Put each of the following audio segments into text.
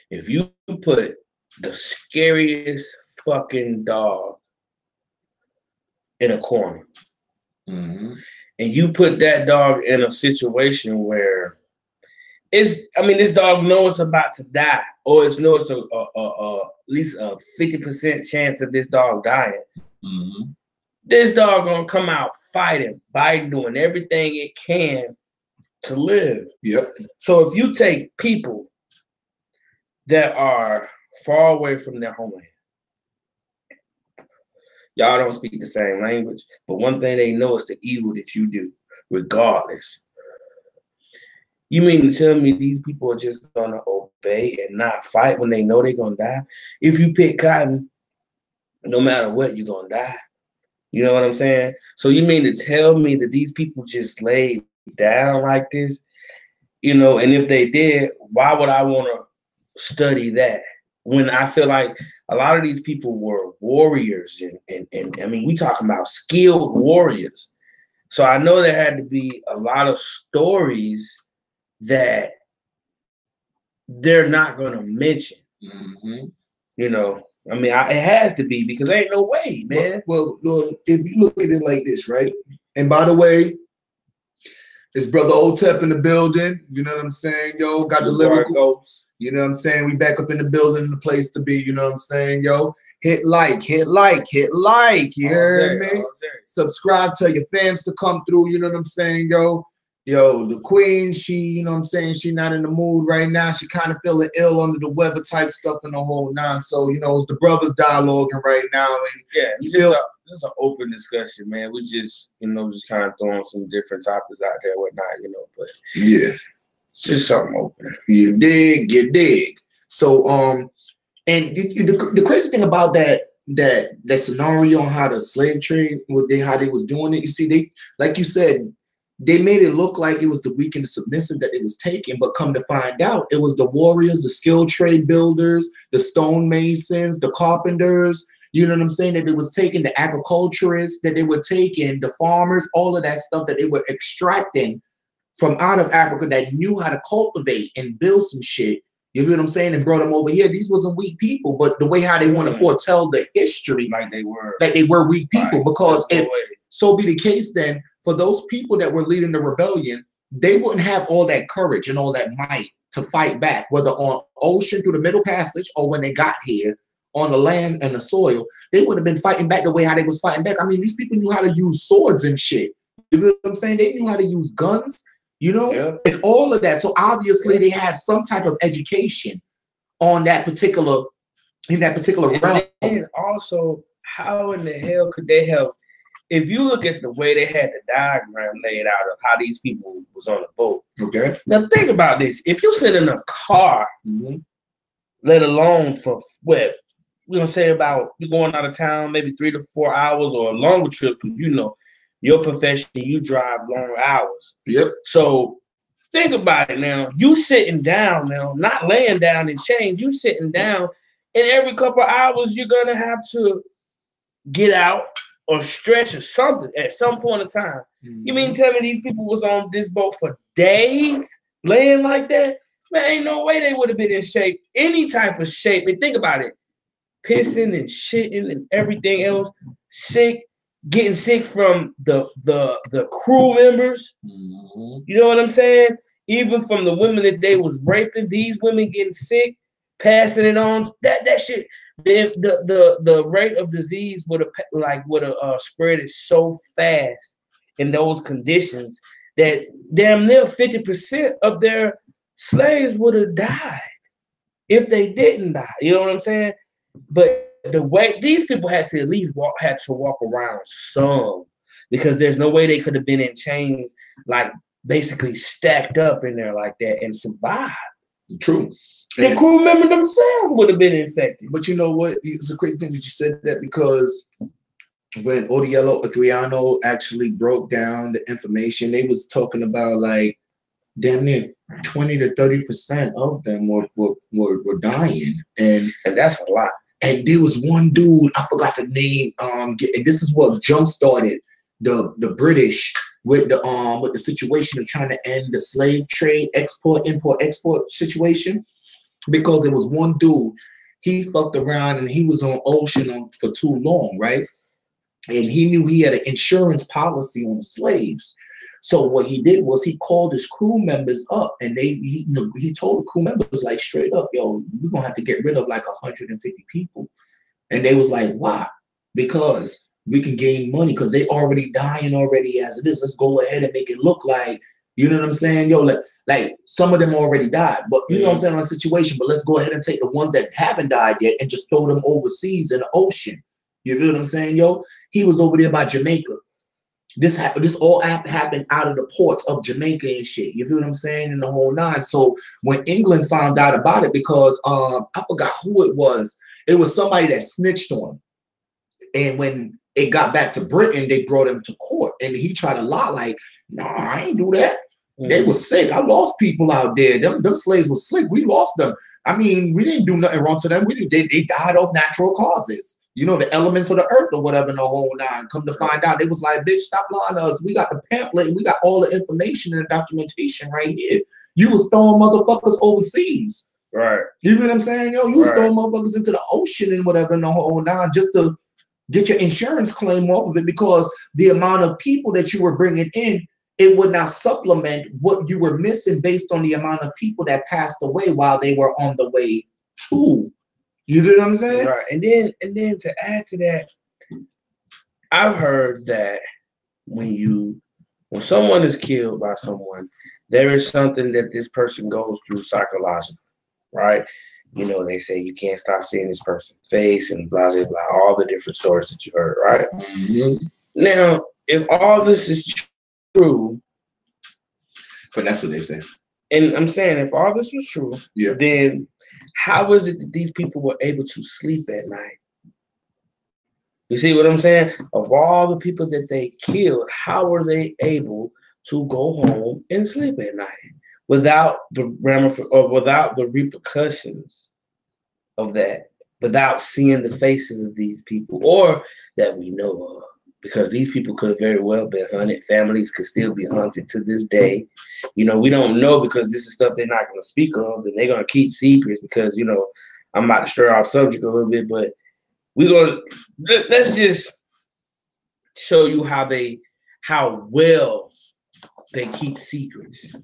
If you put the scariest fucking dog in a corner, and you put that dog in a situation where this dog knows it's about to die, or it's knows at least a 50% chance of this dog dying. This dog gonna come out fighting, biting, doing everything it can to live. Yep. So if you take people that are far away from their homeland, y'all don't speak the same language, but one thing they know is the evil that you do, regardless. You mean to tell me these people are just gonna obey and not fight when they know they're gonna die? If you pick cotton, no matter what, you're gonna die. You know what I'm saying? So you mean to tell me that these people just laid down like this? You know, and if they did, why would I want to study that when I feel like a lot of these people were warriors and I mean, we talking about skilled warriors. So I know there had to be a lot of stories that they're not going to mention. You know, I mean, it has to be because there ain't no way, man. Well, if you look at it like this, right? And by the way, it's Brother Otep in the building. You know what I'm saying, yo? Got the lyrical. You know what I'm saying? We back up in the building, the place to be. You know what I'm saying, yo? Hit like, hit like, hit like. You hear me? Subscribe, tell your fans to come through. You know what I'm saying, yo? Yo, the queen, she, you know what I'm saying, she not in the mood right now. She kind of feeling ill under the weather type stuff and the whole nine. So, you know, it's the brothers dialoguing right now. And yeah, it's an open discussion, man. We just, you know, just kind of throwing some different topics out there and whatnot, you know, but yeah, just something open. You dig. So, and the crazy thing about that scenario on how the slave trade, how they was doing it, you see, they, like you said, they made it look like it was the weak and the submissive that it was taking, but come to find out, it was the warriors, the skilled trade builders, the stonemasons, the carpenters, you know what I'm saying, that it was taking, the agriculturists, that they were taking, the farmers, all of that stuff that they were extracting from out of Africa that knew how to cultivate and build some shit, you know what I'm saying, and brought them over here. These wasn't weak people, but the way how they want to foretell the history, like they were weak people, because if so be the case, then for those people that were leading the rebellion, they wouldn't have all that courage and all that might to fight back, whether on ocean through the Middle Passage or when they got here on the land and the soil. They would have been fighting back the way how they was fighting back. I mean, these people knew how to use swords and shit. You know what I'm saying? They knew how to use guns, you know, and all of that. So obviously they had some type of education on that particular, in that particular realm. And also, how in the hell could they have? If you look at the way they had the diagram laid out of how these people was on the boat. Okay. Now think about this. If you sit in a car, let alone for what, we're going to say about you going out of town, maybe 3 to 4 hours or a longer trip, because you know, your profession, you drive long hours. Yep. So think about it now. You sitting down now, not laying down in chains, you sitting down, and every couple of hours you're going to have to get out or stretch or something at some point in time. You mean tell me these people was on this boat for days laying like that? Man, ain't no way they would have been in shape, any type of shape. And think about it, pissing and shitting and everything else, sick, getting sick from the crew members. You know what I'm saying? Even from the women that they was raping, these women getting sick, passing it on. That shit. The rate of disease would have spread it so fast in those conditions that damn near 50% of their slaves would have died if they didn't die. You know what I'm saying? But the way these people had to at least walk around some, because there's no way they could have been in chains, like basically stacked up in there like that and survived. True. The crew member themselves would have been infected. But you know what? It's a crazy thing that you said that, because when Odielo Equiano actually broke down the information, they was talking about like damn near 20 to 30% of them were dying. And that's a lot. And there was one dude, I forgot the name, and this is what jump-started the British with the situation of trying to end the slave trade, import-export situation. because it was one dude. He fucked around and he was on ocean for too long, right? And he knew he had an insurance policy on the slaves. So what he did was he called his crew members up, and he told the crew members like straight up, yo, we're gonna have to get rid of like 150 people. And they was like, why? Because we can gain money because they already dying already as it is. Let's go ahead and make it look like, you know what I'm saying? Yo, like some of them already died, but you know what I'm saying on a situation. But let's go ahead and take the ones that haven't died yet and just throw them overseas in the ocean. You feel what I'm saying, yo? He was over there by Jamaica. This all happened out of the ports of Jamaica and shit. You feel what I'm saying? In the whole nine. So when England found out about it, because I forgot who it was somebody that snitched on him. And when it got back to Britain, they brought him to court, and he tried to lie like, "No, I ain't do that. They was sick. I lost people out there. Them slaves was slick. We lost them. I mean, we didn't do nothing wrong to them. They died of natural causes. You know, the elements of the earth or whatever in the whole nine. Come to find out, they was like, bitch, stop lying to us. We got the pamphlet and we got all the information and the documentation right here. You was throwing motherfuckers overseas. Right. You know what I'm saying? Yo, you was throwing motherfuckers into the ocean and whatever in the whole nine just to get your insurance claim off of it, because the amount of people that you were bringing in, it would not supplement what you were missing based on the amount of people that passed away while they were on the way to. You know what I'm saying? Right. And then to add to that, I've heard that when someone is killed by someone, there is something that this person goes through psychologically, right? You know, they say you can't stop seeing this person's face and blah, blah, blah, all the different stories that you heard, right? Mm-hmm. Now, if all this is true, but that's what they say. And I'm saying, if all this was true, yeah, then how is it that these people were able to sleep at night? You see what I'm saying? Of all the people that they killed, how were they able to go home and sleep at night without the without the repercussions of that, without seeing the faces of these people, or that we know of? Because these people could have very well been hunted. Families could still be hunted to this day. You know, we don't know, because this is stuff they're not going to speak of, and they're going to keep secrets because, you know, I'm about to stir off subject a little bit, but let's just show you how well they keep secrets.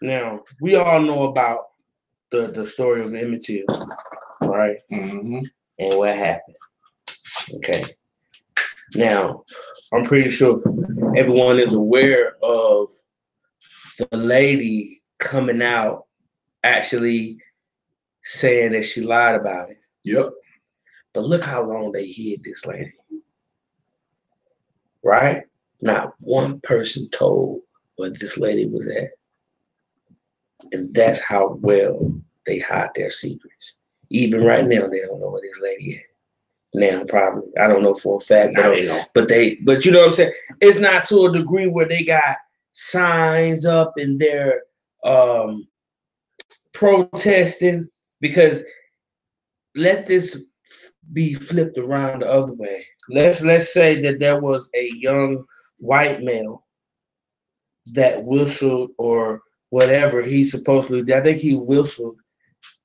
Now, we all know about the story of Emmett Till, right? Mm-hmm. And what happened. Okay. Now, I'm pretty sure everyone is aware of the lady coming out actually saying that she lied about it. Yep. But look how long they hid this lady. Right? Not one person told where this lady was at. And that's how well they hide their secrets. Even right now, they don't know where this lady is. Now, probably. I don't know for a fact. But you know what I'm saying? It's not to a degree where they got signs up and they're protesting, because let this be flipped around the other way. Let's say that there was a young white male that whistled or whatever he supposedly did. I think he whistled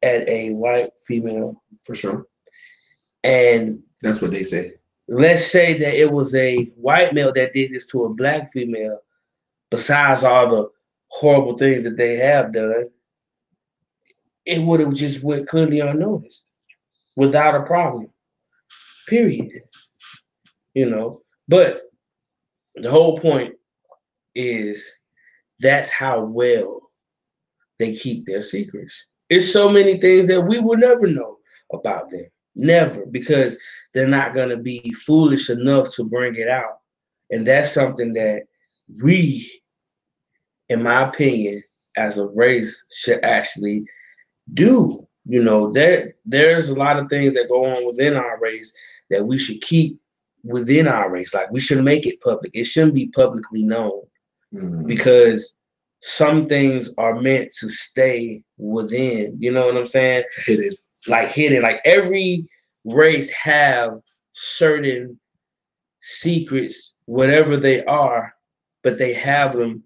at a white female. For sure. And that's what they say. Let's say that it was a white male that did this to a black female, besides all the horrible things that they have done. It would have just went clearly unnoticed without a problem. Period. You know, but the whole point is that's how well they keep their secrets. It's so many things that we will never know about them. Never, because they're not going to be foolish enough to bring it out. And that's something that we, in my opinion, as a race should actually do. You know, there's a lot of things that go on within our race that we should keep within our race. Like, we should make it public. It shouldn't be publicly known, because some things are meant to stay within. You know what I'm saying? Hidden. Like every race have certain secrets, whatever they are, but they have them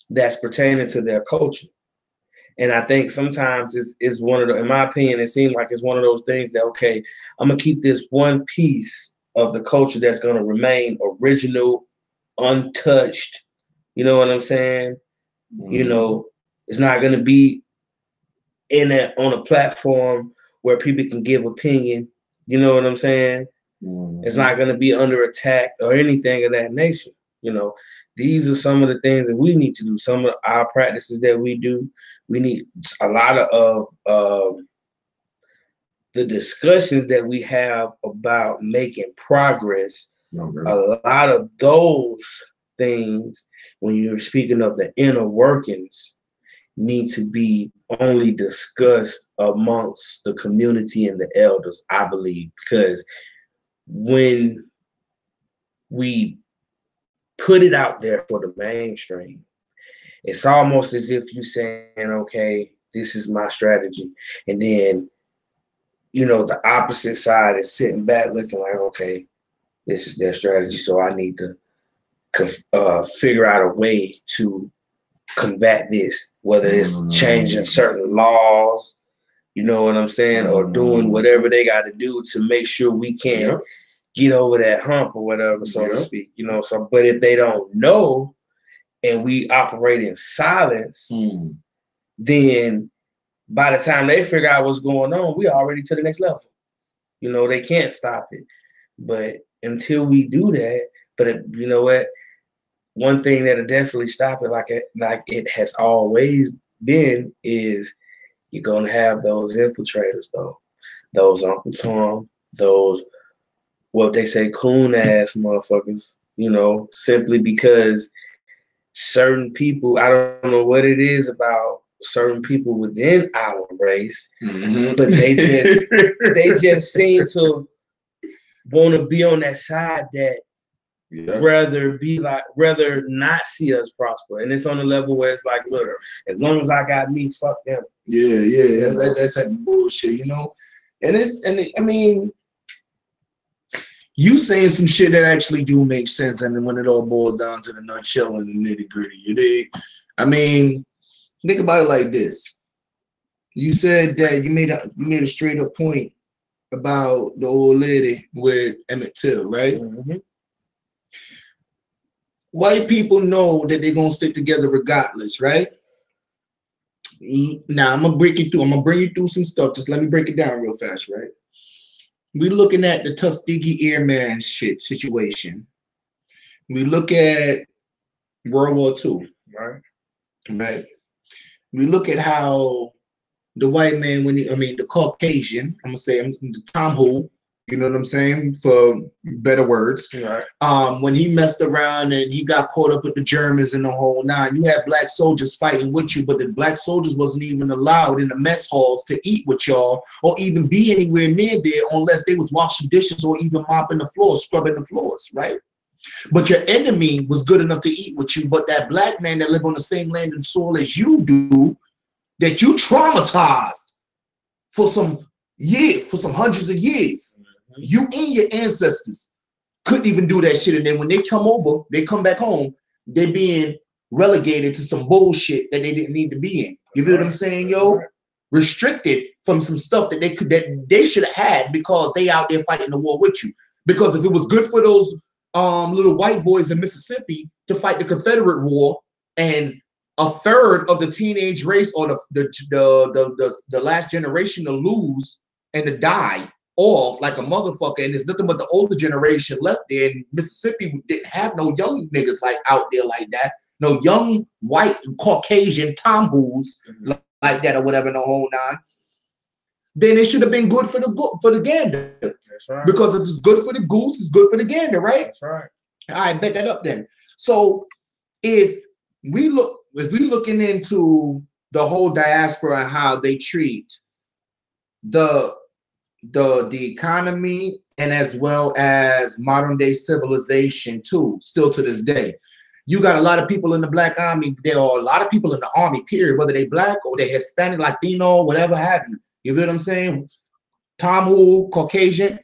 that's pertaining to their culture. And I think sometimes it's one of the, in my opinion, it seems like it's one of those things that, okay, I'm gonna keep this one piece of the culture that's gonna remain original, untouched. You know what I'm saying? Mm-hmm. You know, it's not gonna be on a platform where people can give opinion. You know what I'm saying? Mm-hmm. It's not gonna be under attack or anything of that nature. You know, these are some of the things that we need to do. Some of our practices that we do. We need a lot of the discussions that we have about making progress. Okay. A lot of those things, when you're speaking of the inner workings, need to be only discussed amongst the community and the elders, I believe, because when we put it out there for the mainstream, it's almost as if you saying, okay, this is my strategy. And then, you know, the opposite side is sitting back looking like, okay, this is their strategy. So I need to figure out a way to combat this, whether it's changing certain laws, you know what I'm saying, or doing whatever they got to do to make sure we can't get over that hump or whatever, so to speak, you know. So, but if they don't know, and we operate in silence, then by the time they figure out what's going on, we already to the next level. You know, they can't stop it. But until we do that, you know what? One thing that'll definitely stop it, like it has always been, is you're gonna have those infiltrators, though. Those Uncle Tom, those what they say coon ass motherfuckers, you know, simply because certain people, I don't know what it is about certain people within our race, but they just seem to want to be on that side that rather not see us prosper. And it's on the level where it's like, look, as long as I got me, fuck them. Yeah, that's that bullshit, you know. I mean, you saying some shit that actually do make sense, and then when it all boils down to the nutshell and the nitty gritty, you dig? I mean, think about it like this. You said that you made a straight up point about the old lady with Emmett Till, right? Mm-hmm. White people know that they're gonna stick together regardless, right? Now I'm gonna bring you through some stuff. Just let me break it down real fast, right? We're looking at the Tuskegee Airman situation. We look at World War II, right? We look at how the white man, the Caucasian, I'm gonna say the Tom Who, you know what I'm saying, for better words. Right. When he messed around and he got caught up with the Germans and the whole nine, you had black soldiers fighting with you, but the black soldiers wasn't even allowed in the mess halls to eat with y'all or even be anywhere near there unless they was washing dishes or even mopping the floors, scrubbing the floors, right? But your enemy was good enough to eat with you, but that black man that lived on the same land and soil as you do, that you traumatized for some years, for some hundreds of years. You and your ancestors couldn't even do that shit. And then when they come back home, they're being relegated to some bullshit that they didn't need to be in. You feel what I'm saying, yo? Restricted from some stuff that they should have had because they out there fighting the war with you. Because if it was good for those little white boys in Mississippi to fight the Confederate War, and a third of the teenage race or the last generation to lose and to die off like a motherfucker, and there's nothing but the older generation left there. And Mississippi didn't have no young niggas like out there like that, no young white Caucasian tomboos like that or whatever, the whole nine. Then it should have been good for the gander. That's right. Because if it's good for the goose, it's good for the gander, right? That's right. I bet that up then. So if we're looking into the whole diaspora and how they treat the economy and as well as modern day civilization too, still to this day. You got a lot of people in the Black Army. There are a lot of people in the Army, period, whether they Black or they Hispanic, Latino, whatever have you. You feel what I'm saying? Tom Who, Caucasian,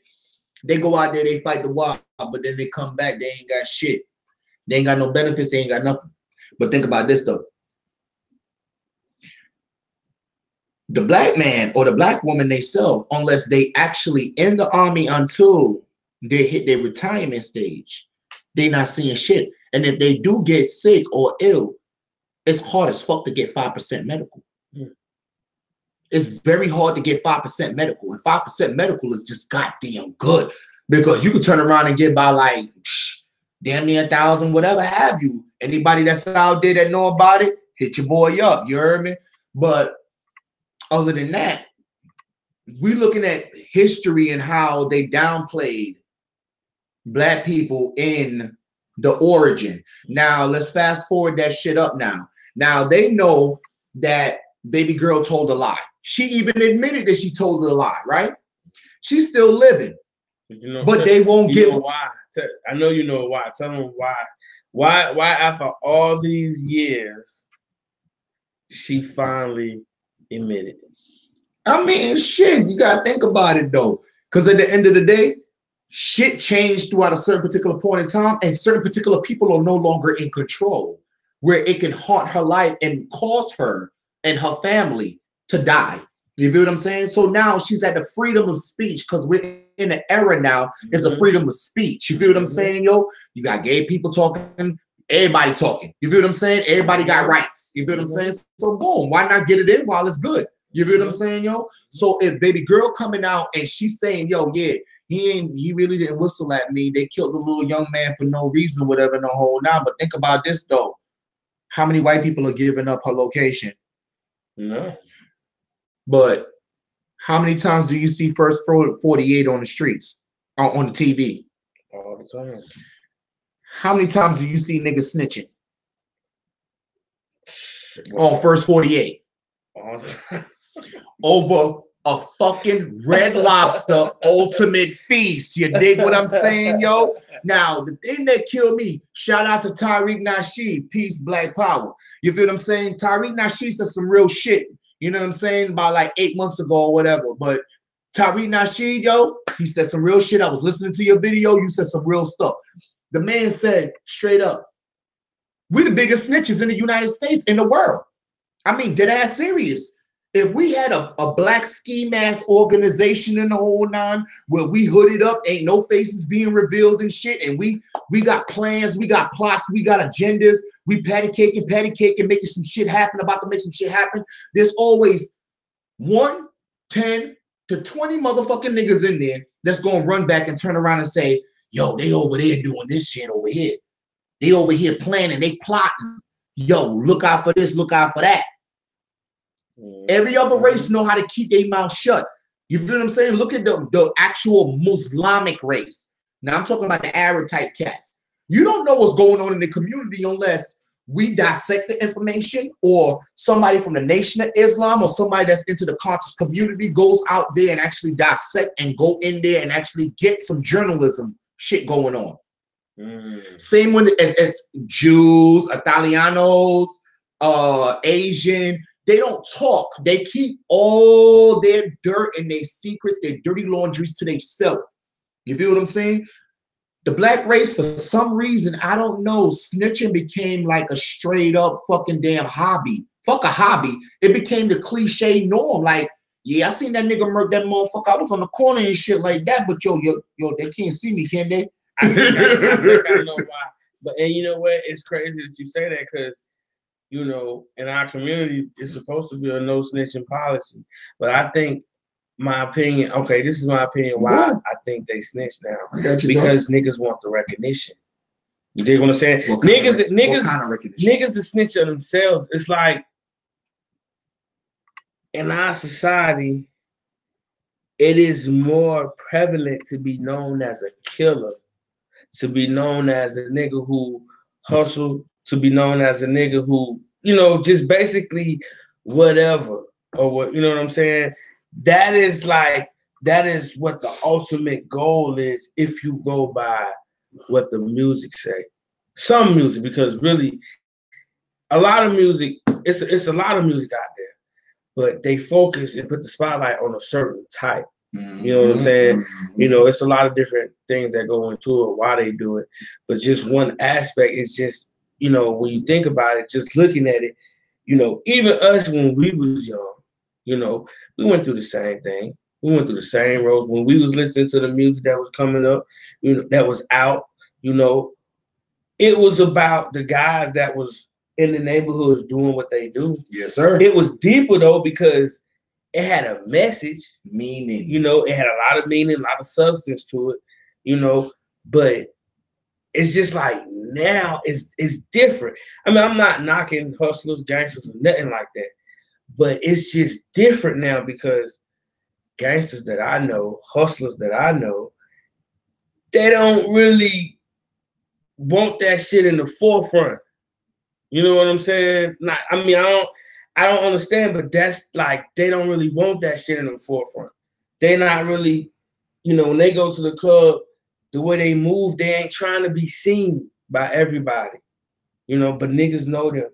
they go out there, they fight the war, but then they come back, they ain't got shit. They ain't got no benefits, they ain't got nothing. But think about this though. the black man or the black woman themselves, unless they actually in the army until they hit their retirement stage, they not seeing shit. And if they do get sick or ill, it's hard as fuck to get 5% medical. It's very hard to get 5% medical. And 5% medical is just goddamn good because you could turn around and get by like damn near 1,000, whatever have you. Anybody that's out there that know about it, hit your boy up. You heard me? But other than that, we're looking at history and how they downplayed black people in the origin. Now, let's fast forward that shit up now. Now, they know that baby girl told a lie. She even admitted that she told a lie, right? She's still living. You know, but they won't give. Why? I know you know why. Tell them why. Why after all these years, she finally admitted it? I mean, shit, you gotta think about it though. Because at the end of the day, shit changed throughout a certain particular point in time, and certain particular people are no longer in control, where it can haunt her life and cause her and her family to die. You feel what I'm saying? So now she's at the freedom of speech because we're in an era now. It's a freedom of speech. You feel what I'm saying, yo? You got gay people talking, everybody talking. You feel what I'm saying? Everybody got rights. You feel what I'm saying? So boom, why not get it in while it's good? You feel what I'm saying, yo? So if baby girl coming out and she's saying, yo, yeah, he really didn't whistle at me. They killed the little young man for no reason, whatever, no whole now. But think about this though. How many white people are giving up her location? No. But how many times do you see First 48 on the streets, on the TV? All the time. How many times do you see niggas snitching on First 48? All the time. Over a fucking Red Lobster ultimate feast. You dig what I'm saying, yo? Now, the thing that killed me, shout out to Tariq Nasheed, peace, black power. You feel what I'm saying? Tariq Nasheed said some real shit. You know what I'm saying? About like 8 months ago or whatever. But Tariq Nasheed, yo, he said some real shit. I was listening to your video. You said some real stuff. The man said straight up, we're the biggest snitches in the United States, in the world. I mean, dead ass serious. If we had a black ski mask organization in the whole nine where we hooded up, ain't no faces being revealed and shit, and we got plans, we got plots, we got agendas, we patty caking, making some shit happen, about to make some shit happen. There's always 1, 10 to 20 motherfucking niggas in there that's gonna run back and turn around and say, yo, they over there doing this shit over here. They over here planning, they plotting. Yo, look out for this, look out for that. Every other race know how to keep their mouth shut. You feel what I'm saying? Look at the actual Muslimic race. Now I'm talking about the Arab type cats. You don't know what's going on in the community unless we dissect the information, or somebody from the Nation of Islam or somebody that's into the conscious community goes out there and actually dissect and go in there and actually get some journalism shit going on. Same one as Jews, Italianos, Asian. They don't talk. They keep all their dirt and their secrets, their dirty laundries to themselves. You feel what I'm saying? The black race, for some reason, I don't know, snitching became like a straight up fucking damn hobby. Fuck a hobby. It became the cliche norm. Like, yeah, I seen that nigga murk that motherfucker. I was on the corner and shit like that, but yo, they can't see me, can they? I think I know why. But, and you know what? It's crazy that you say that because, you know, in our community, it's supposed to be a no snitching policy. But I think, my opinion, okay, this is my opinion why I think they snitch now. Because niggas want the recognition. You dig what I'm saying? Niggas that snitch on themselves. It's like, in our society, it is more prevalent to be known as a killer, to be known as a nigga who hustle, to be known as a nigga who, you know, just basically whatever, or what, you know what I'm saying? That is what the ultimate goal is if you go by what the music say. Some music, because really, a lot of music, it's a lot of music out there, but they focus and put the spotlight on a certain type. You know what I'm saying? You know, it's a lot of different things that go into it, why they do it. But just one aspect is just, you know, when you think about it, just looking at it, you know, even us when we was young, You know, we went through the same thing. We went through the same roads when we was listening to the music that was coming up, you know, that was out. You know, it was about the guys that was in the neighborhoods doing what they do. Yes, sir. It was deeper though because it had a message, meaning. You know, it had a lot of meaning, a lot of substance to it. You know, but it's just like now it's different. I mean, I'm not knocking hustlers, gangsters, or nothing like that, but it's just different now because gangsters that I know, hustlers that I know, they don't really want that shit in the forefront. You know what I'm saying? Not, I mean, I don't understand, but that's like they don't really want that shit in the forefront. They not really, you know, when they go to the club, the way they move, they ain't trying to be seen by everybody. You know, but niggas know them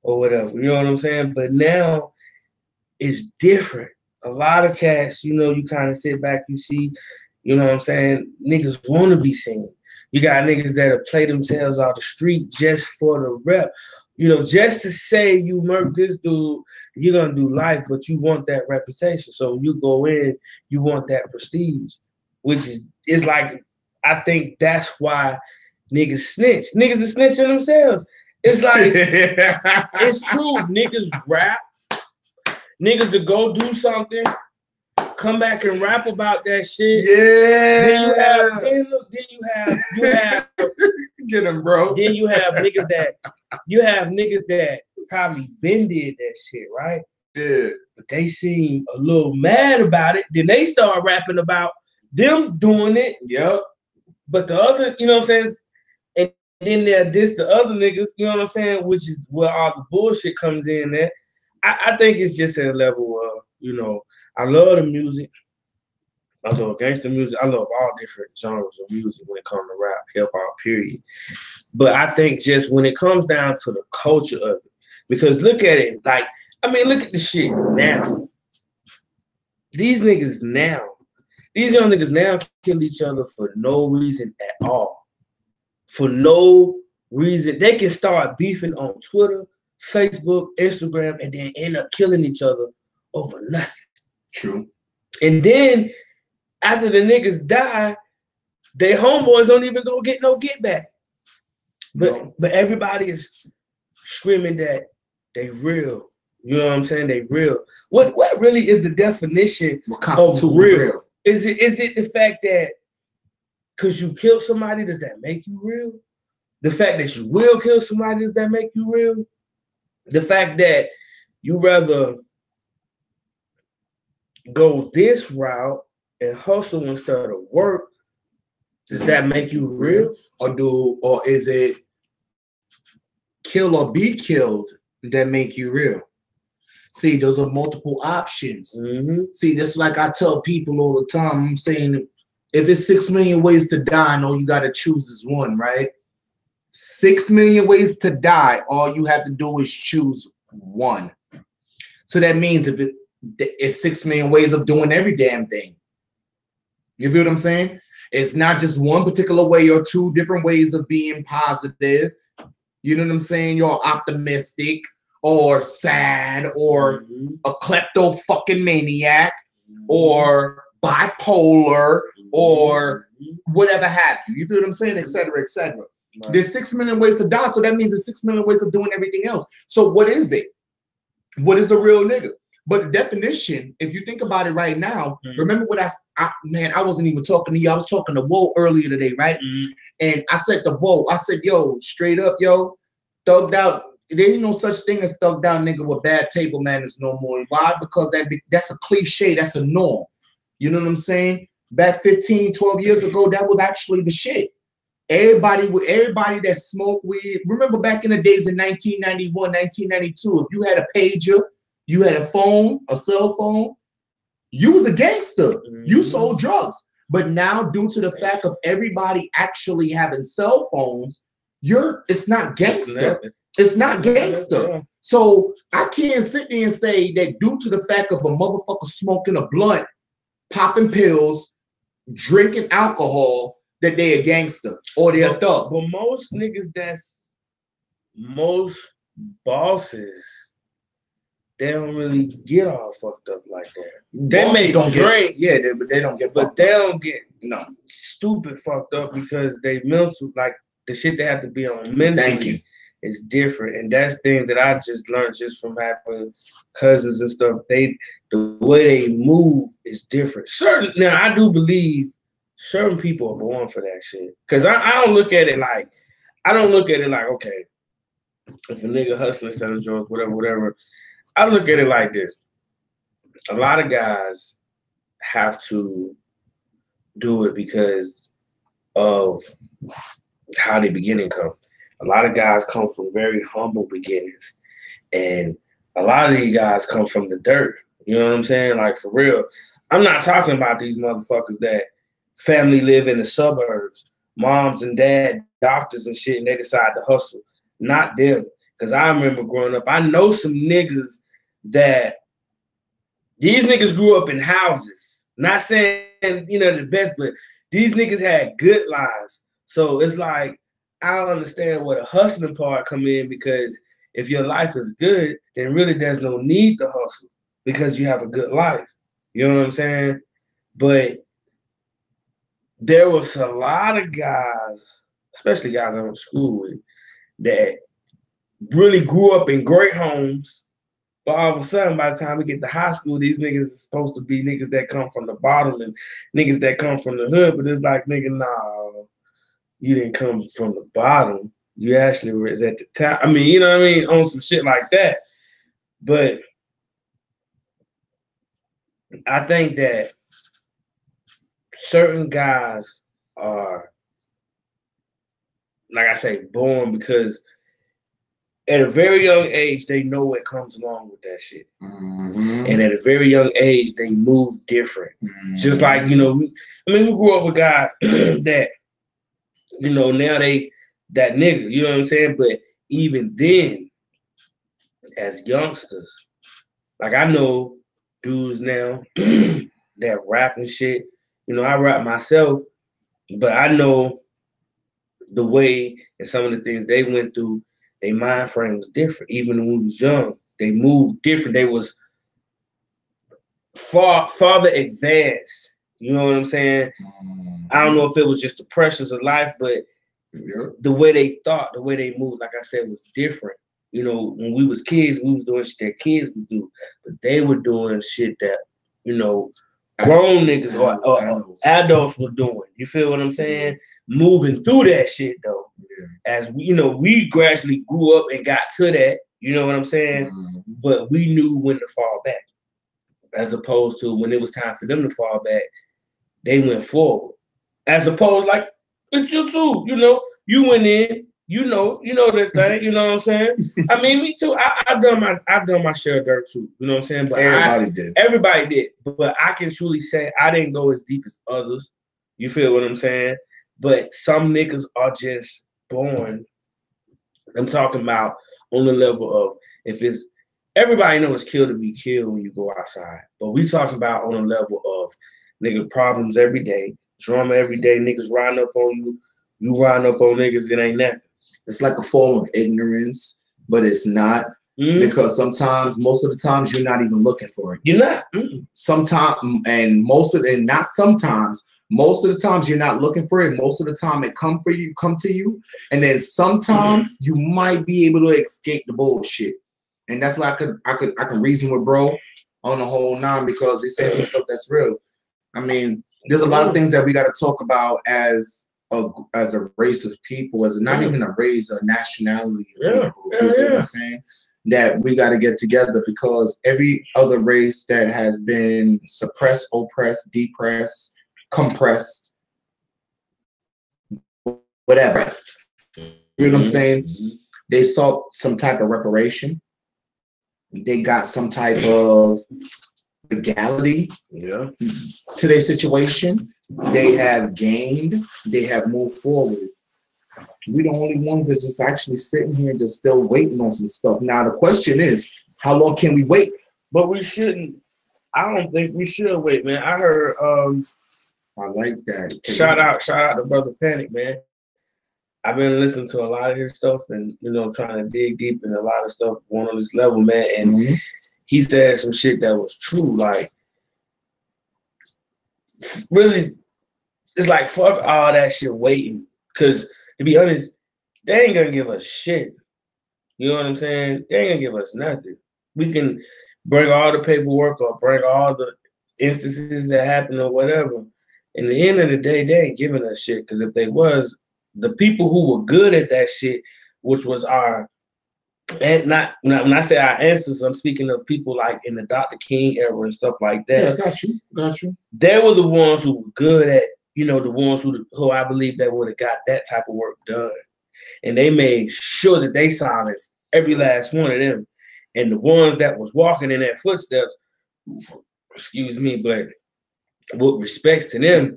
or whatever. You know what I'm saying? But now it's different. A lot of cats, you know, you kind of sit back, you see, you know what I'm saying? Niggas want to be seen. You got niggas that'll play themselves out the street just for the rep. You know, just to say you murked this dude, you're going to do life, but you want that reputation. So when you go in, you want that prestige, which is like, I think that's why niggas snitch. Niggas are snitching themselves. It's like, it's true. Niggas rap. Niggas to go do something, come back and rap about that shit. Yeah. Then you have get him, bro. Then you have niggas that probably been did that shit, right? Yeah. But they seem a little mad about it. Then they start rapping about them doing it. Yep. But the other, you know what I'm saying? And then they'll diss the other niggas, you know what I'm saying? Which is where all the bullshit comes in there. I think it's just at a level of, you know, I love the music. I love gangster music. I love all different genres of music when it comes to rap, hip hop, period. But I think just when it comes down to the culture of it, because look at it, like, I mean, look at the shit now. These niggas now, these young niggas now kill each other for no reason at all. For no reason. They can start beefing on Twitter, Facebook, Instagram, and then end up killing each other over nothing. True. And then after the niggas die, their homeboys don't even go get no get back. But everybody is screaming that they real. You know what I'm saying? They real. What really is the definition of real? Is it the fact that because you killed somebody, does that make you real? The fact that you will kill somebody, does that make you real? The fact that you rather go this route and hustle instead of work, does that make you real? Or is it kill or be killed that make you real? See, those are multiple options. Mm-hmm. See, that's like I tell people all the time. I'm saying if it's 6 million ways to die, I know you got to choose is one, right? 6 million ways to die, all you have to do is choose one. So that means if it's 6 million ways of doing every damn thing. You feel what I'm saying? It's not just one particular way or two different ways of being positive. You know what I'm saying? You're optimistic or sad or a klepto fucking maniac or bipolar or whatever have you. You feel what I'm saying? Et cetera, et cetera. Right. There's 6 million ways to die, so that means there's 6 million ways of doing everything else. So what is it? What is a real nigga? But the definition, if you think about it right now, remember what I wasn't even talking to you. I was talking to Whoa earlier today, right? And I said to Whoa, I said, yo, straight up, yo, thugged out. There ain't no such thing as thugged out nigga with bad table manners no more. Why? Because that's a cliche. That's a norm. You know what I'm saying? Back 15, 12 years ago, that was actually the shit. Everybody that smoked weed. Remember back in the days in 1991, 1992, if you had a pager, you had a phone, a cell phone, you was a gangster. You sold drugs. But now, due to the fact of everybody actually having cell phones, it's not gangster. It's not gangster. So I can't sit there and say that due to the fact of a motherfucker smoking a blunt, popping pills, drinking alcohol, that they a gangster or they a thug. But most bosses they don't really get all fucked up like that. They Bosses may don't drink, but they don't get but fucked they up. don't get stupid fucked up because they mental, like the shit they have to be on mentally is different. And that's things that I just learned just from having cousins and stuff. The way they move is different. Now I do believe certain people are born for that shit. Cause I don't look at it like, okay, if a nigga hustling, selling drugs, whatever. I look at it like this. A lot of guys have to do it because of how they beginning come. A lot of guys come from very humble beginnings. And a lot of these guys come from the dirt. You know what I'm saying? Like, for real. I'm not talking about these motherfuckers that family live in the suburbs, moms and dad, doctors and shit, and they decide to hustle. Not them. Because I remember growing up, I know some niggas that these niggas grew up in houses. Not saying, the best, but these niggas had good lives. So it's like, I don't understand where the hustling part come in, because if your life is good, then really there's no need to hustle because you have a good life. You know what I'm saying? But there was a lot of guys, especially guys I went to school with, that really grew up in great homes. But all of a sudden, by the time we get to high school, these niggas is supposed to be niggas that come from the bottom and niggas that come from the hood. But it's like, nigga, nah, you didn't come from the bottom. You actually was at the top. I mean, you know what I mean? On some shit like that. But I think that certain guys are, like I say, born because at a very young age, they know what comes along with that shit. Mm-hmm. And at a very young age, they move different. Mm-hmm. Just like, we grew up with guys that, now they that nigga, you know what I'm saying? But even then, as youngsters, like I know dudes now that rap and shit. I rap myself, but I know the way and some of the things they went through, their mind frame was different. Even when we was young, they moved different. They was farther advanced. You know what I'm saying? Mm-hmm. I don't know if it was just the pressures of life, but the way they thought, the way they moved, like I said, was different. When we was kids, we was doing shit that kids would do, but they were doing shit that, grown niggas or adults were doing. You feel what I'm saying? Mm-hmm. Moving through that shit though. Yeah. As we gradually grew up and got to that, you know what I'm saying? Mm-hmm. But we knew when to fall back. As opposed to when it was time for them to fall back, they went forward. As opposed, like, it's you too, you went in, you know that thing, you know what I'm saying? I mean, me too. I've done my share of dirt too, you know what I'm saying? But everybody did. But I can truly say I didn't go as deep as others. You feel what I'm saying? But some niggas are just born. I'm talking about on the level of, if it's, everybody knows it's killed to be killed when you go outside. But we talking about on a level of nigga problems every day, drama every day, niggas riding up on you. You riding up on niggas, it ain't nothing. It's like a form of ignorance, but it's not. Mm-hmm. Because most of the times, you're not even looking for it. You're not. Mm-hmm. Most of the times you're not looking for it. Most of the time it come to you. And then sometimes you might be able to escape the bullshit. And that's why I can reason with bro on the whole nine, because he says some stuff that's real. I mean, there's a lot of things that we got to talk about as a race of people, as not even a race, a nationality of people. You know what I'm saying? That we got to get together, because every other race that has been suppressed, oppressed, depressed, compressed, whatever, you know what I'm saying? They sought some type of reparation. They got some type of legality to their situation. They have gained. They have moved forward. We're the only ones that just actually sitting here just still waiting on some stuff. Now the question is, how long can we wait? But we shouldn't. I don't think we should wait, man. I heard. I like that. Shout out to Brother Panic, man. I've been listening to a lot of his stuff and, trying to dig deep in a lot of stuff going on this level, man. And he said some shit that was true. Like, really, it's like fuck all that shit waiting. Because to be honest, they ain't gonna give us shit. You know what I'm saying? They ain't gonna give us nothing. We can bring all the paperwork or bring all the instances that happen or whatever. In the end of the day, they ain't giving us shit. Because if they was, the people who were good at that shit, which was our, and not when I say our ancestors, I'm speaking of people like in the Dr. King era and stuff like that. Yeah, got you. They were the ones who were good at, you know, the ones who I believe that would have got that type of work done. And they made sure that they silenced every last one of them. And the ones that was walking in their footsteps, excuse me, but with respects to them,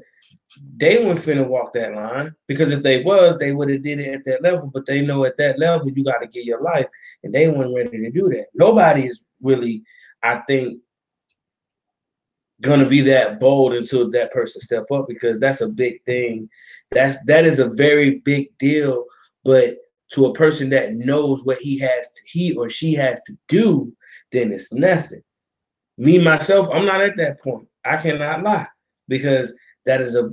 they weren't finna walk that line. Because if they was, they would have did it at that level. But they know at that level, you got to give your life. And they weren't ready to do that. Nobody is really, I think, gonna be that bold until that person step up, because that's a big thing. That is a very big deal. But to a person that knows what he or she has to do, then it's nothing. Me, myself, I'm not at that point. I cannot lie, because that is a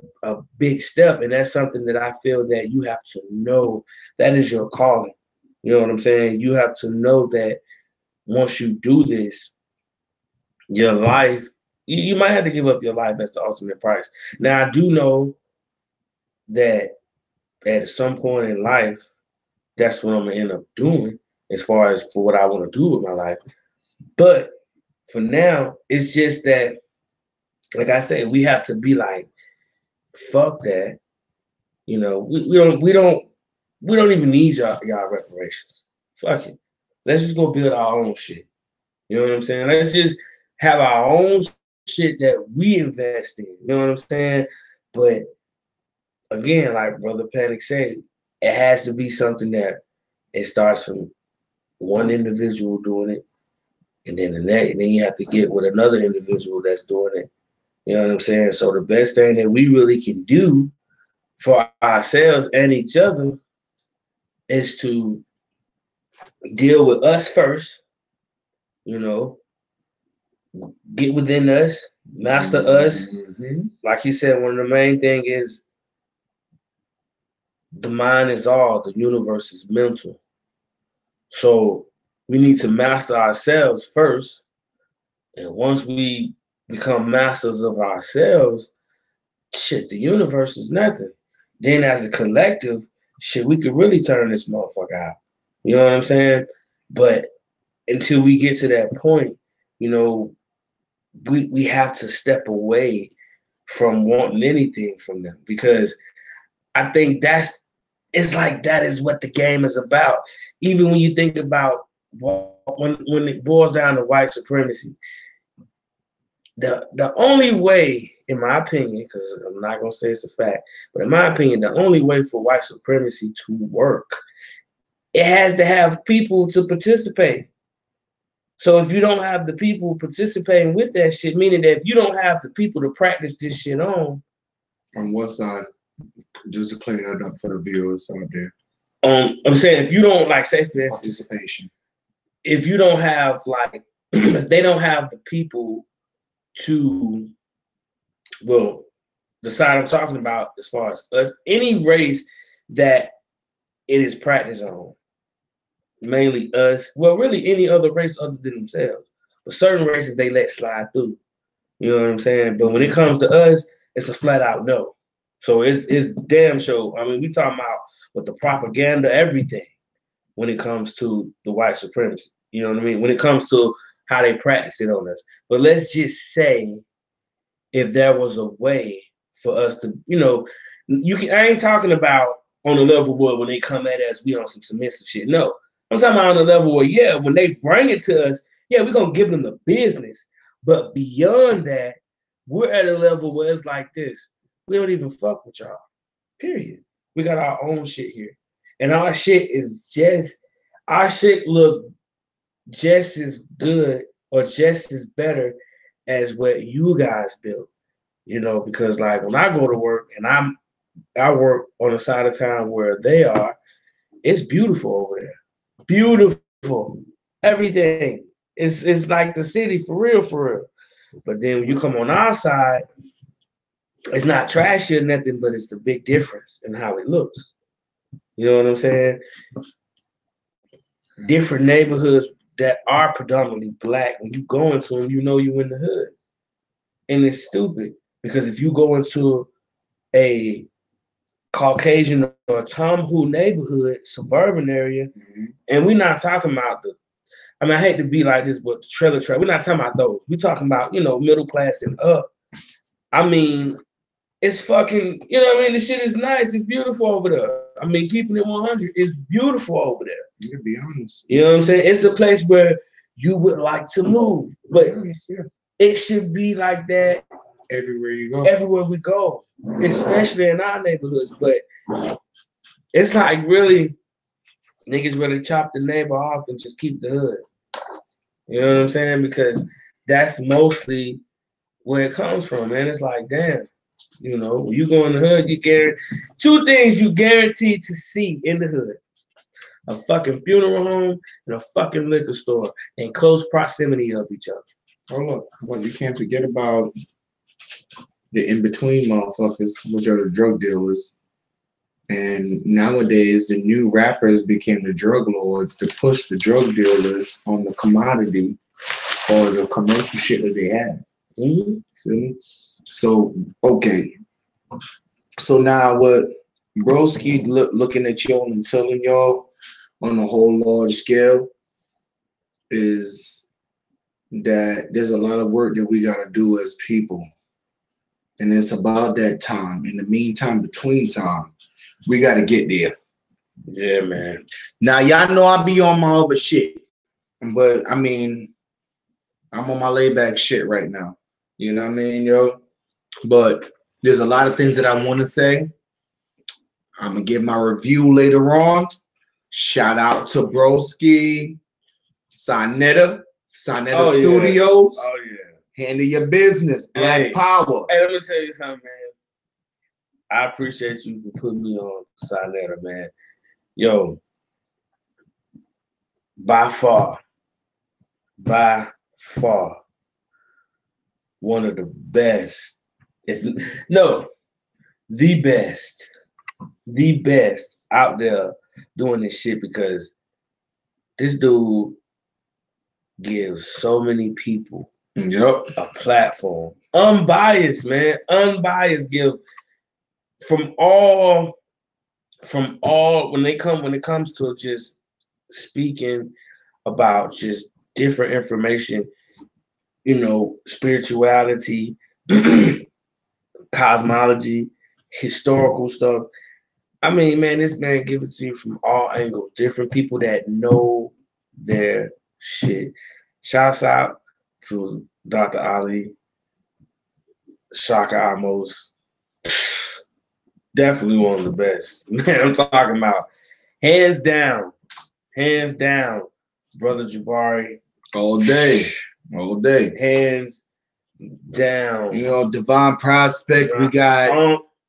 big step. And that's something that I feel that you have to know. That is your calling. You know what I'm saying? You have to know that once you do this, your life, you might have to give up your life as the ultimate price. Now, I do know that at some point in life, that's what I'm going to end up doing as far as for what I want to do with my life. But for now, it's just that, like I said, we have to be like, fuck that. You know, we don't even need y'all reparations. Fuck it. Let's just go build our own shit. You know what I'm saying? Let's just have our own shit that we invest in. You know what I'm saying? But again, like Brother Panic said, it has to be something that it starts from one individual doing it, and then and then you have to get with another individual that's doing it. You know what I'm saying? So the best thing that we really can do for ourselves and each other is to deal with us first, you know, get within us, master us. Mm-hmm. Like he said, one of the main thing is the mind is all, the universe is mental. So we need to master ourselves first. And once we become masters of ourselves, shit, the universe is nothing. Then as a collective, shit, we could really turn this motherfucker out. You know what I'm saying? But until we get to that point, you know, we have to step away from wanting anything from them, because I think it's like that is what the game is about. Even when you think about when it boils down to white supremacy, the only way, in my opinion, because I'm not gonna say it's a fact, but in my opinion, the only way for white supremacy to work, it has to have people to participate. So if you don't have the people participating with that shit, meaning that if you don't have the people to practice this shit on what side? Just to clean it up for the viewers out there. I'm saying if you don't, like, say for instance, participation. If you don't have, like, if they don't have the people to, well, the side I'm talking about as far as us, any race that it is practiced on, mainly us, well, really any other race other than themselves. But certain races they let slide through. You know what I'm saying? But when it comes to us, it's a flat out no. So it's damn sure. I mean, we talking about with the propaganda, everything when it comes to the white supremacy. You know what I mean? When it comes to how they practice it on us. But let's just say if there was a way for us to, you know, I ain't talking about on the level where when they come at us, we on some submissive shit. No. I'm talking about on the level where, yeah, when they bring it to us, yeah, we're going to give them the business. But beyond that, we're at a level where it's like this. We don't even fuck with y'all, period. We got our own shit here. And our shit look just as good or just as better as what you guys built. You know, because like when I go to work and I work on the side of town where they are, it's beautiful over there. Beautiful. Everything It's like the city for real, for real. But then when you come on our side, it's not trashy or nothing, but it's the big difference in how it looks. You know what I'm saying? Different neighborhoods that are predominantly black, when you go into them, you know you in the hood. And it's stupid because if you go into a Caucasian or Tomhoo neighborhood, suburban area, and we're not talking about I hate to be like this, but the trailer trash, we're not talking about those. We're talking about, middle class and up. It's fucking, the shit is nice. It's beautiful over there. Keeping it 100, it's beautiful over there. You can be honest. You know what I'm saying? It's a place where you would like to move, but it should be like that everywhere you go. Everywhere we go, especially in our neighborhoods. But it's like really, niggas really chop the neighbor off and just keep the hood. You know what I'm saying? Because that's mostly where it comes from, man. It's like, damn. When you go in the hood, you guarantee two things you guaranteed to see in the hood: a fucking funeral home and a fucking liquor store in close proximity of each other. Oh look, you can't forget about the in-between motherfuckers, which are the drug dealers. And nowadays, the new rappers became the drug lords to push the drug dealers on the commodity or the commercial shit that they have. Mm-hmm. Feel me? So, okay. So now what Broski looking at y'all and telling y'all on a whole large scale is that there's a lot of work that we got to do as people. And it's about that time. In the meantime, between time, we got to get there. Yeah, man. Now, y'all know I be on my other shit. But, I'm on my laid-back shit right now. You know what I mean, yo? But there's a lot of things that I want to say. I'm going to give my review later on. Shout out to Broski, Sonetta Studios. Yeah. Oh, yeah. Handle your business. Black Power. Hey, let me tell you something, man. I appreciate you for putting me on Sonetta, man. Yo, by far, one of the best. The best out there doing this shit, because this dude gives so many people a platform. Unbiased, man. Unbiased. Give from all when it comes to just speaking about just different information, spirituality, cosmology, historical stuff. Man, this man gives it to you from all angles. Different people that know their shit. Shouts out to Dr. Ali, Shaka Amos. Definitely one of the best. Man, I'm talking about hands down, Brother Jabari. All day. Hands down. Divine Prospect.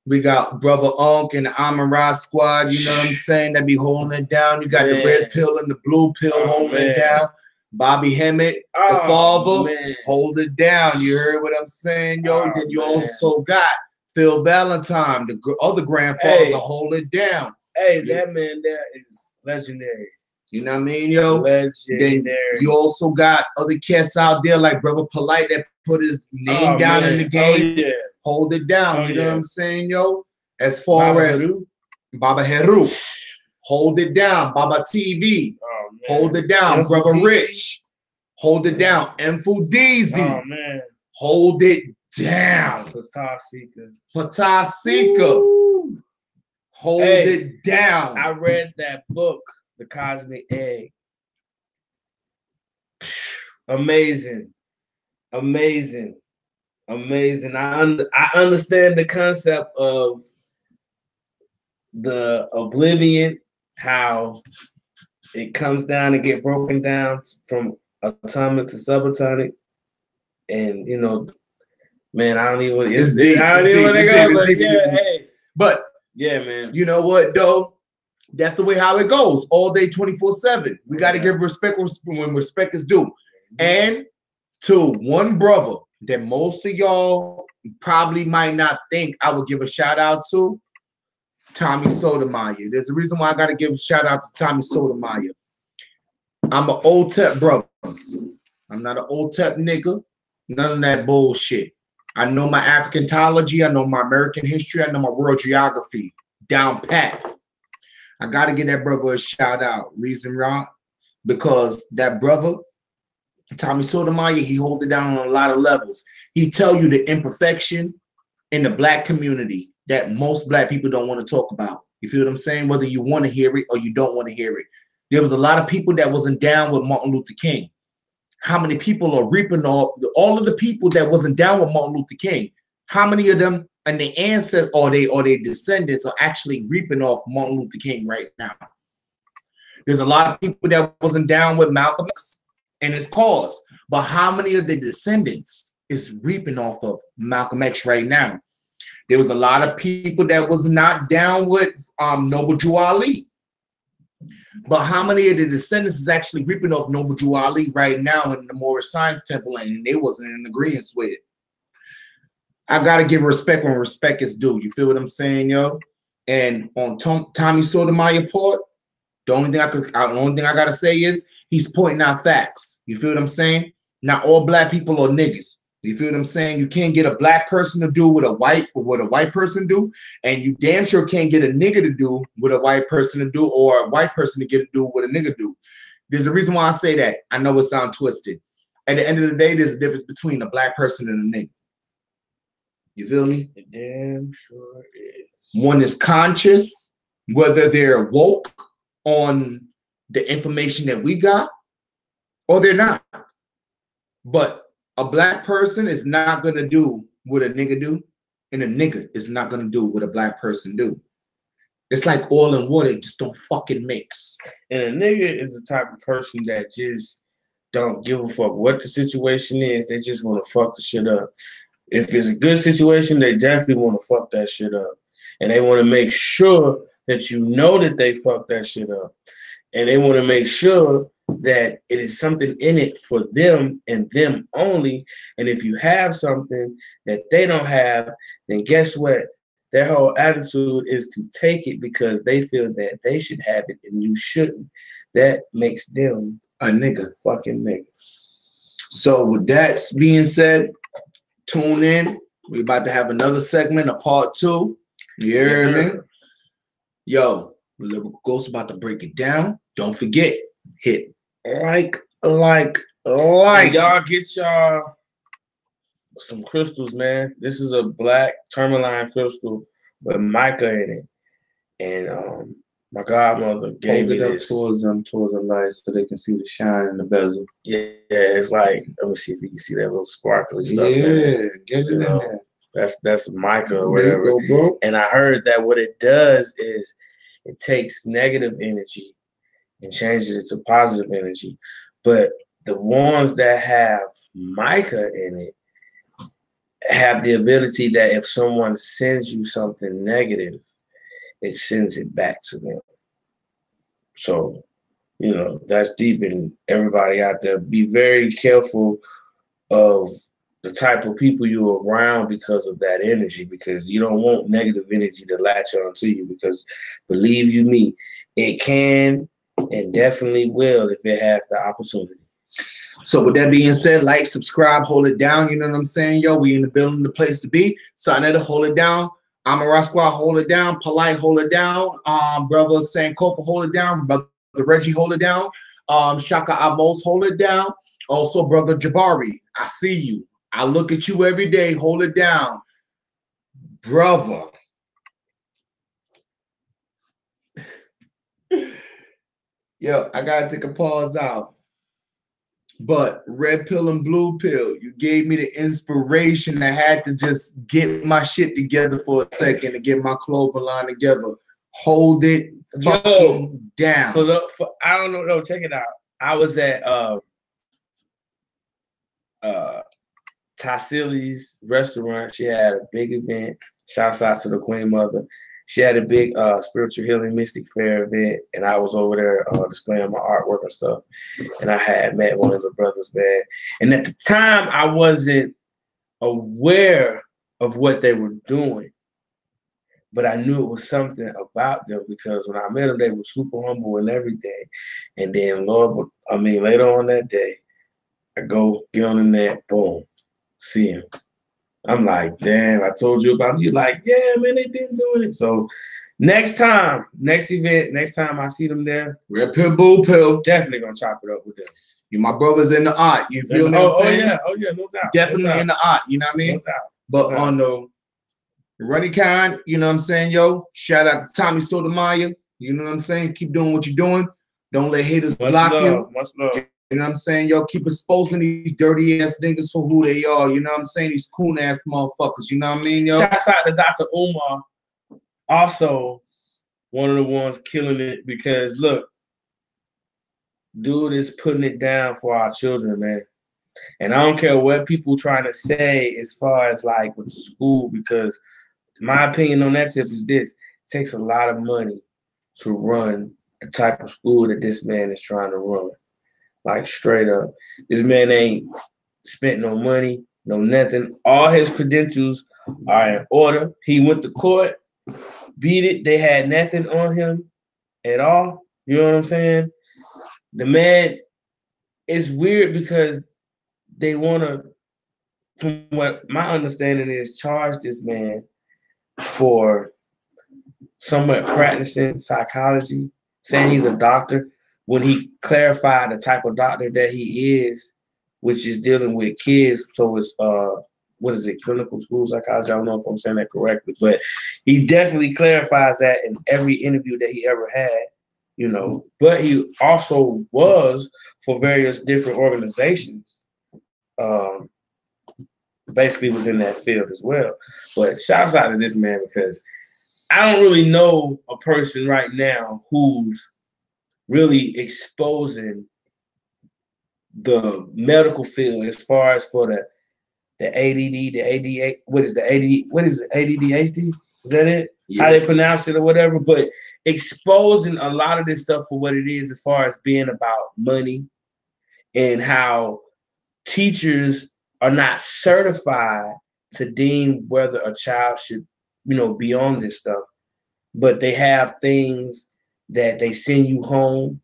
We got Brother Unk and the Amon Ra squad, you know what I'm saying? That be holding it down. You got the red pill and the blue pill holding it down. Bobby Hemmett, the father, hold it down. You heard what I'm saying, yo? Then you also got Phil Valentine, the other grandfather, to hold it down. Hey, that man there is legendary. You know what I mean, yo? Legendary. Then you also got other cats out there like Brother Polite that put his name down in the game. Oh, yeah. Hold it down. You know what I'm saying, yo? As far as Baba Heru, hold it down. Baba TV, hold it down. Brother Rich, hold it down. Mfudizi, hold it down. Patah Seeker, hold it down. I read that book, The Cosmic Egg. Amazing. I understand the concept of the oblivion, how it comes down and get broken down from atomic to subatomic, and man, I don't even want to go. But yeah, man. You know what though? That's the way how it goes all day, 24/7. We got to give respect when respect is due. And to one brother that most of y'all probably might not think I would give a shout out to, Tommy Sotomayor. There's a reason why I got to give a shout out to Tommy Sotomayor. I'm an old tech brother. I'm not an old tech nigga. None of that bullshit. I know my Africantology. I know my American history. I know my world geography down pat. I got to give that brother a shout out. Reason why? Because that brother, Tommy Sotomayor, he hold it down on a lot of levels. He tell you the imperfection in the black community that most black people don't want to talk about. You feel what I'm saying? Whether you want to hear it or you don't want to hear it. There was a lot of people that wasn't down with Martin Luther King. How many people are reaping off all of the people that wasn't down with Martin Luther King? How many of them and their ancestors or their descendants are actually reaping off Martin Luther King right now? There's a lot of people that wasn't down with Malcolm X and his cause, but how many of the descendants is reaping off of Malcolm X right now? There was a lot of people that was not down with Noble Drew Ali. But how many of the descendants is actually reaping off Noble Drew Ali right now in the Moorish Science Temple, and they wasn't in agreement with it? I gotta give respect when respect is due. You feel what I'm saying, yo? And on Tommy Sotomayor part, the only thing I gotta say is he's pointing out facts. You feel what I'm saying? Not all black people are niggas. You feel what I'm saying? You can't get a black person to do what a white person do, and you damn sure can't get a nigga to do what a white person to do, or a white person to get to do what a nigga do. There's a reason why I say that. I know it sounds twisted. At the end of the day, there's a difference between a black person and a nigga. You feel me? Damn sure is. One is conscious, whether they're woke on the information that we got, or they're not. But a black person is not gonna do what a nigga do, and a nigga is not gonna do what a black person do. It's like oil and water, just don't fucking mix. And a nigga is the type of person that just don't give a fuck what the situation is. They just want to fuck the shit up. If it's a good situation, they definitely want to fuck that shit up. And they want to make sure that you know that they fucked that shit up. And they want to make sure that it is something in it for them and them only. And if you have something that they don't have, then guess what? Their whole attitude is to take it because they feel that they should have it and you shouldn't. That makes them A nigga. fucking nigga. So with that being said, tune in. We're about to have another segment, a part 2. You hear me? Yo, Lyrical Ghost about to break it down. Don't forget, hit like. And y'all get y'all some crystals, man. This is a black tourmaline crystal with mica in it. And my godmother gave me this. Towards the light so they can see the shine in the bezel. Yeah, it's like, let me see if you can see that little sparkly stuff. Yeah, get it in there. That's mica or whatever. There you go, bro. And I heard that what it does is it takes negative energy and changes it to positive energy. But the ones that have mica in it have the ability that if someone sends you something negative, it sends it back to them. So, you know, that's deep, and everybody out there, be very careful of the type of people you're around because of that energy, because you don't want negative energy to latch onto you, because believe you me, it can and definitely will if it has the opportunity. So with that being said, like, subscribe, hold it down. You know what I'm saying? Yo, we in the building, the place to be. Sonetta, hold it down. Amara Squad, hold it down. Polite, hold it down. Brother Sankofa, hold it down. Brother Reggie, hold it down. Shaka Amos, hold it down. Also, Brother Jabari, I see you. I look at you every day. Hold it down. Brother. Yo, I gotta take a pause out. But red pill and blue pill, you gave me the inspiration. I had to just get my shit together for a second to get my clover line together. Hold it fucking down. I don't know. No, check it out. I was at Tassili's restaurant. She had a big event. Shouts out to the Queen Mother. She had a big spiritual healing mystic fair event, and I was over there displaying my artwork and stuff. And I had met one of the brothers, man. And at the time, I wasn't aware of what they were doing, but I knew it was something about them because when I met them, they were super humble and everything. And then, later on that day, I go get on the net, boom, see him. I'm like, damn, I told you about him. You're like, yeah, man, they been doing it. So next event, next time I see them there, Red Pill, Bull Pill. Definitely gonna chop it up with them. You my brothers in the art. You feel me? Oh yeah, no doubt. Definitely no doubt. In the art, you know what I mean? No doubt. But on the Running Kind, you know what I'm saying, yo? Shout out to Tommy Sotomayor. You know what I'm saying? Keep doing what you're doing. Don't let haters block you. Much love. You know what I'm saying? Yo, keep exposing these dirty ass niggas for who they are. You know what I'm saying? These coon ass motherfuckers. You know what I mean, yo? Shouts out to Dr. Umar. Also, one of the ones killing it because look, dude is putting it down for our children, man. And I don't care what people trying to say as far as like with the school, because my opinion on that tip is this: it takes a lot of money to run the type of school that this man is trying to run. Like straight up, this man ain't spent no money, no nothing. All his credentials are in order. He went to court, beat it. They had nothing on him at all. You know what I'm saying? The man, it's weird because they want to, from what my understanding is, charge this man for somewhat practicing psychology, saying he's a doctor, when he clarified the type of doctor that he is, which is dealing with kids. So it's what is it, clinical school psychology? I don't know if I'm saying that correctly, but he definitely clarifies that in every interview that he ever had, you know. But he also was for various different organizations, basically was in that field as well. But shouts out to this man because I don't really know a person right now who's really exposing the medical field as far as for the ADD, the ADA, what is it, ADDHD? Is that it? Yeah. How they pronounce it or whatever, but exposing a lot of this stuff for what it is as far as being about money and how teachers are not certified to deem whether a child should, you know, be on this stuff, but they have things that they send you home,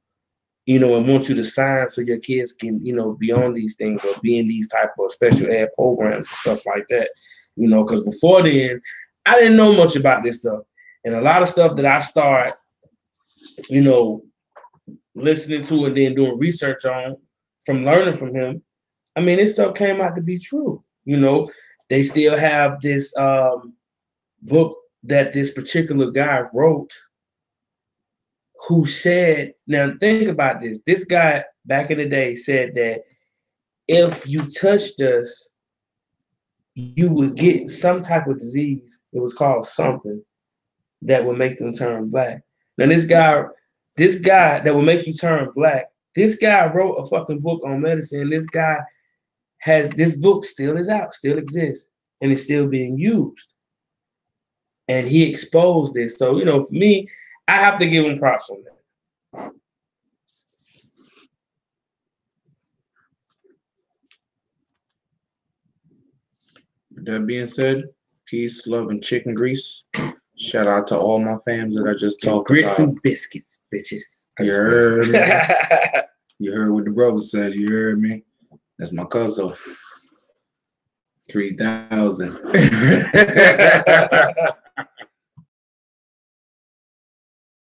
you know, and want you to sign so your kids can, you know, be on these things or be in these type of special ed programs and stuff like that, you know, because before then, I didn't know much about this stuff. And a lot of stuff that I start, you know, listening to and then doing research on from learning from him, I mean, this stuff came out to be true. You know, they still have this book that this particular guy wrote who said, now think about this. This guy back in the day said that if you touched us, you would get some type of disease. It was called something that would make them turn black. Now this guy that will make you turn black, this guy wrote a fucking book on medicine. This guy has, this book still is out, still exists, and it's still being used. And he exposed this. So, you know, for me, I have to give him props on that. With that being said, peace, love, and chicken grease. Shout out to all my fams that I just talked grits about. Grits and biscuits, bitches. You heard me? You heard what the brother said. You heard me? That's my cousin. 3,000.